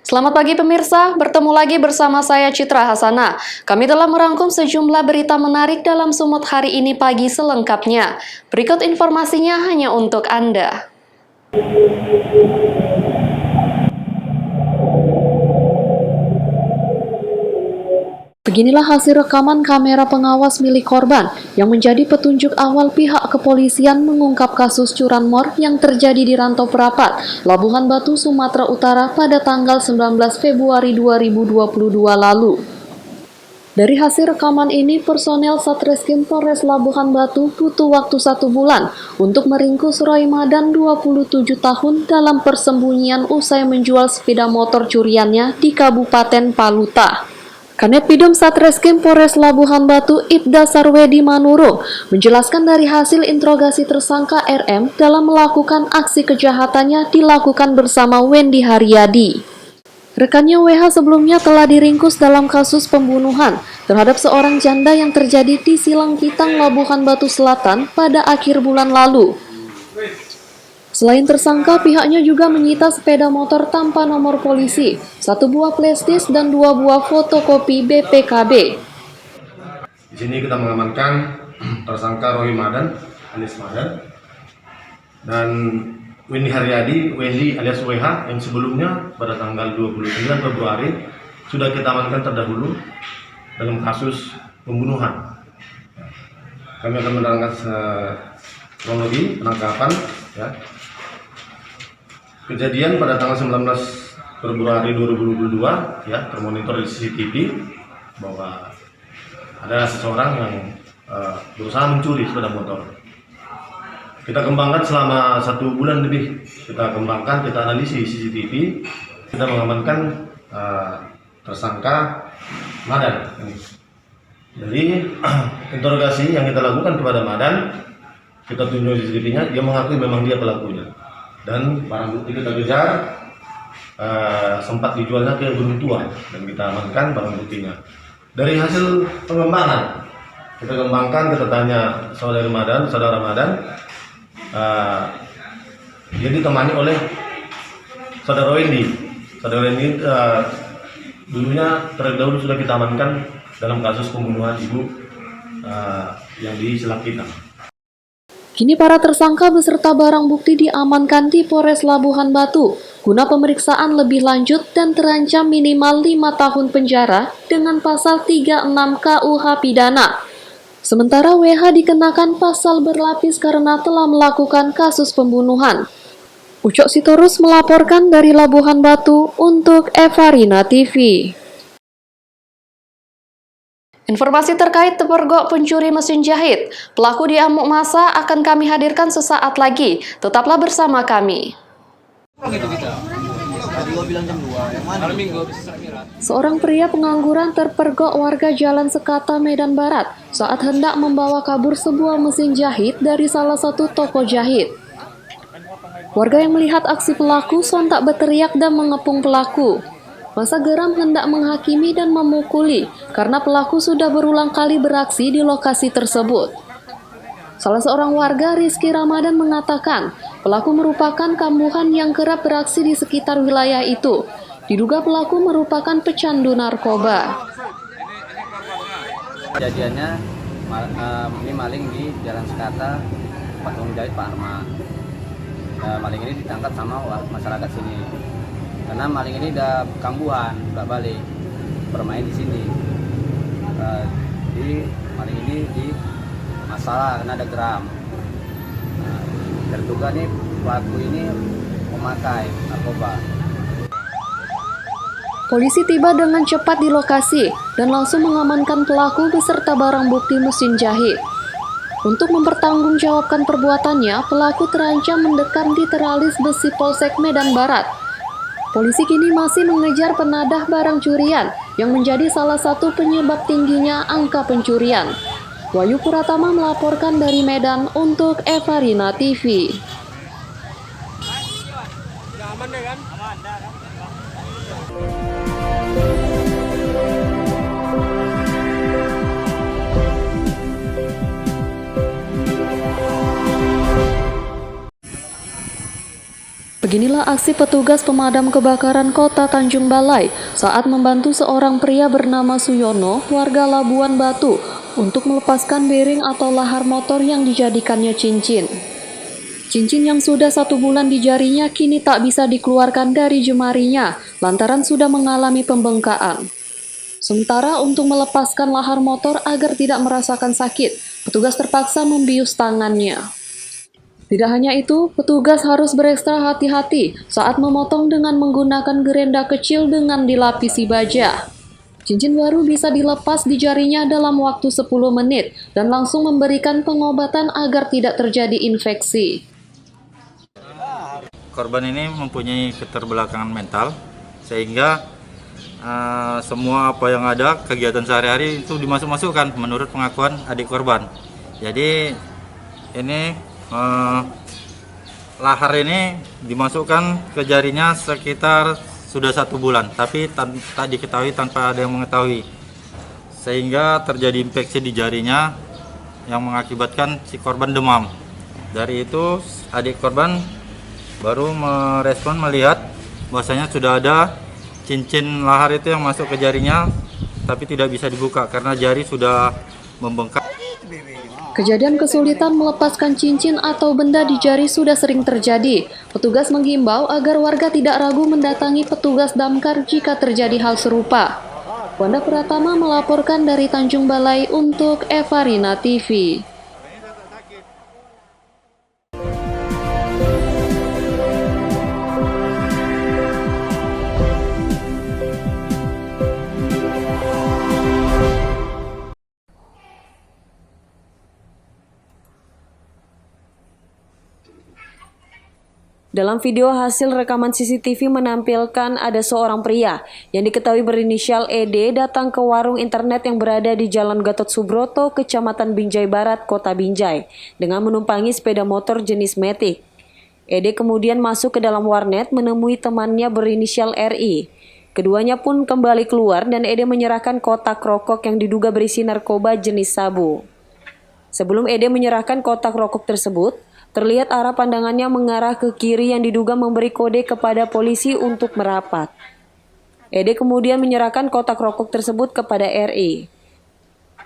Selamat pagi pemirsa, bertemu lagi bersama saya Citra Hasana. Kami telah merangkum sejumlah berita menarik dalam Sumut hari ini pagi selengkapnya. Berikut informasinya hanya untuk Anda. Beginilah hasil rekaman kamera pengawas milik korban yang menjadi petunjuk awal pihak kepolisian mengungkap kasus curanmor yang terjadi di Rantau Perapat, Labuhan Batu, Sumatera Utara pada tanggal 19 Februari 2022 lalu. Dari hasil rekaman ini, personel Satreskrim Polres Labuhan Batu butuh waktu 1 bulan untuk meringkus Roy Madan 27 tahun dalam persembunyian usai menjual sepeda motor curiannya di Kabupaten Paluta. Kanit Bidum Satreskrim Polres Labuhan Batu Ibda Sarwedi Manurung menjelaskan dari hasil interogasi tersangka RM dalam melakukan aksi kejahatannya dilakukan bersama Wendy Haryadi. Rekannya WH sebelumnya telah diringkus dalam kasus pembunuhan terhadap seorang janda yang terjadi di Silang Pitang, Labuhan Batu Selatan pada akhir bulan lalu. Selain tersangka, pihaknya juga menyita sepeda motor tanpa nomor polisi, 1 buah plastis dan 2 buah fotokopi BPKB. Di sini kita mengamankan tersangka Roy Madan alias Madan dan Wendy Haryadi, Wendy alias WH yang sebelumnya pada tanggal 29 Februari sudah kita amankan terdahulu dalam kasus pembunuhan. Kami akan menerangkan kronologi penangkapan ya. Kejadian pada tanggal 19 Februari 2022 ya, termonitor di CCTV bahwa ada seseorang yang berusaha mencuri sepeda motor. Kita kembangkan selama 1 bulan lebih, kita analisis CCTV, kita mengamankan tersangka Madan. Dari interogasi yang kita lakukan kepada Madan, kita tunjuk CCTV-nya, dia mengakui memang dia pelakunya. Dan barang bukti kita kejar sempat dijualnya ke Gunung Tua dan kita amankan barang buktinya. Dari hasil pengembangan kita tanya saudara Madan, dia ditemani oleh saudara Wendy. Saudara Wendy dulunya terlebih dahulu sudah kita amankan dalam kasus pembunuhan ibu yang di Silang Pitang. Kini para tersangka beserta barang bukti diamankan di Polres Labuhan Batu guna pemeriksaan lebih lanjut dan terancam minimal 5 tahun penjara dengan pasal 36 KUH Pidana. Sementara WH dikenakan pasal berlapis karena telah melakukan kasus pembunuhan. Ucok Sitorus melaporkan dari Labuhan Batu untuk Evarina TV. Informasi terkait terpergok pencuri mesin jahit, pelaku diamuk massa akan kami hadirkan sesaat lagi. Tetaplah bersama kami. Seorang pria pengangguran terpergok warga Jalan Sekata, Medan Barat saat hendak membawa kabur sebuah mesin jahit dari salah satu toko jahit. Warga yang melihat aksi pelaku sontak berteriak dan mengepung pelaku. Massa geram hendak menghakimi dan memukuli karena pelaku sudah berulang kali beraksi di lokasi tersebut. Salah seorang warga, Rizky Ramadan, mengatakan pelaku merupakan kambuhan yang kerap beraksi di sekitar wilayah itu. Diduga pelaku merupakan pecandu narkoba. Kejadiannya ini maling di Jalan Sekata, Patung Jahit, Pak Arma. Maling ini ditangkap sama masyarakat sini. Karena maling ini udah kambuhan, udah balik bermain di sini. Jadi maling ini di masalah karena ada geram. Terduga nih pelaku ini memakai narkoba. Polisi tiba dengan cepat di lokasi dan langsung mengamankan pelaku beserta barang bukti mesin jahit. Untuk mempertanggungjawabkan perbuatannya, pelaku terancam mendekam di teralis besi Polsek Medan Barat. Polisi kini masih mengejar penadah barang curian yang menjadi salah satu penyebab tingginya angka pencurian. Wahyu Puratama melaporkan dari Medan untuk Evarina TV. Beginilah aksi petugas pemadam kebakaran Kota Tanjung Balai saat membantu seorang pria bernama Suyono, warga Labuan Batu, untuk melepaskan bearing atau lahar motor yang dijadikannya cincin. Cincin yang sudah 1 bulan di jarinya kini tak bisa dikeluarkan dari jemarinya lantaran sudah mengalami pembengkakan. Sementara untuk melepaskan lahar motor agar tidak merasakan sakit, petugas terpaksa membius tangannya. Tidak hanya itu, petugas harus berekstra hati-hati saat memotong dengan menggunakan gerenda kecil dengan dilapisi baja. Cincin baru bisa dilepas di jarinya dalam waktu 10 menit dan langsung memberikan pengobatan agar tidak terjadi infeksi. Korban ini mempunyai keterbelakangan mental sehingga semua apa yang ada kegiatan sehari-hari itu dimasuk-masukkan menurut pengakuan adik korban. Jadi ini lahar ini dimasukkan ke jarinya sekitar sudah 1 bulan, tapi tak diketahui tanpa ada yang mengetahui, sehingga terjadi infeksi di jarinya yang mengakibatkan si korban demam. Dari itu adik korban baru merespon melihat bahwasanya sudah ada cincin lahar itu yang masuk ke jarinya, tapi tidak bisa dibuka karena jari sudah membengkak. Kejadian kesulitan melepaskan cincin atau benda di jari sudah sering terjadi. Petugas menghimbau agar warga tidak ragu mendatangi petugas damkar jika terjadi hal serupa. Wanda Pratama melaporkan dari Tanjung Balai untuk Evarina TV. Dalam video hasil rekaman CCTV menampilkan ada seorang pria yang diketahui berinisial ED datang ke warung internet yang berada di Jalan Gatot Subroto, Kecamatan Binjai Barat, Kota Binjai, dengan menumpangi sepeda motor jenis Matic. ED kemudian masuk ke dalam warnet menemui temannya berinisial RI. Keduanya pun kembali keluar dan ED menyerahkan kotak rokok yang diduga berisi narkoba jenis sabu. Sebelum ED menyerahkan kotak rokok tersebut, terlihat arah pandangannya mengarah ke kiri yang diduga memberi kode kepada polisi untuk merapat. ED kemudian menyerahkan kotak rokok tersebut kepada RI.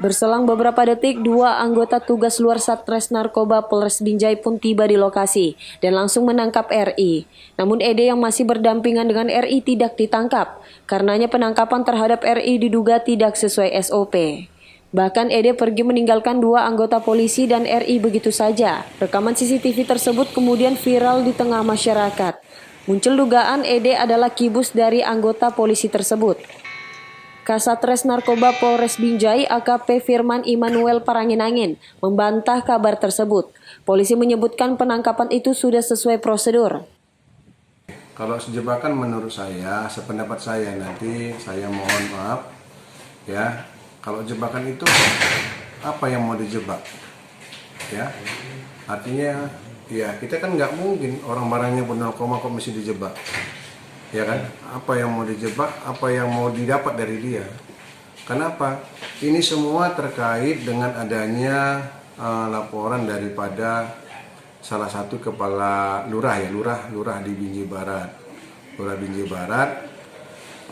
Berselang beberapa detik, 2 anggota tugas luar Satres Narkoba Polres Binjai pun tiba di lokasi dan langsung menangkap RI. Namun ED yang masih berdampingan dengan RI tidak ditangkap, karenanya penangkapan terhadap RI diduga tidak sesuai SOP. Bahkan ED pergi meninggalkan 2 anggota polisi dan RI begitu saja. Rekaman CCTV tersebut kemudian viral di tengah masyarakat. Muncul dugaan ED adalah kibus dari anggota polisi tersebut. Kasatres Narkoba Polres Binjai AKP Firman Immanuel Paranginangin membantah kabar tersebut. Polisi menyebutkan penangkapan itu sudah sesuai prosedur. Kalau jebakan menurut saya, sependapat saya nanti saya mohon maaf ya. Kalau jebakan itu apa yang mau dijebak, ya artinya ya kita kan nggak mungkin orang barangnya pun 0, kok mesti dijebak, ya kan? Apa yang mau dijebak, apa yang mau didapat dari dia? Kenapa? Ini semua terkait dengan adanya laporan daripada salah satu kepala lurah ya, lurah di Binjai Barat, lurah Binjai Barat.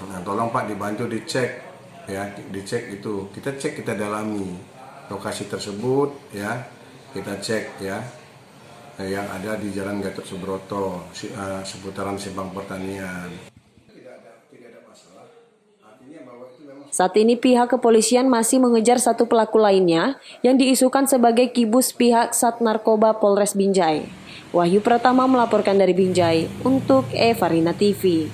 Nah, tolong Pak dibantu dicek. Ya, dicek itu, kita cek, kita dalami lokasi tersebut ya, kita cek ya, yang ada di Jalan Gatot Subroto, seputaran Simpang Pertanian. Saat ini pihak kepolisian masih mengejar 1 pelaku lainnya yang diisukan sebagai kibus pihak Sat Narkoba Polres Binjai. Wahyu Pratama melaporkan dari Binjai untuk Evarina TV.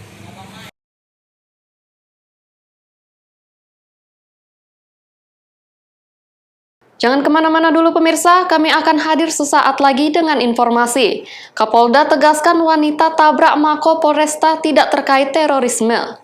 Jangan kemana-mana dulu pemirsa, kami akan hadir sesaat lagi dengan informasi. Kapolda tegaskan wanita tabrak Mako Polresta tidak terkait terorisme.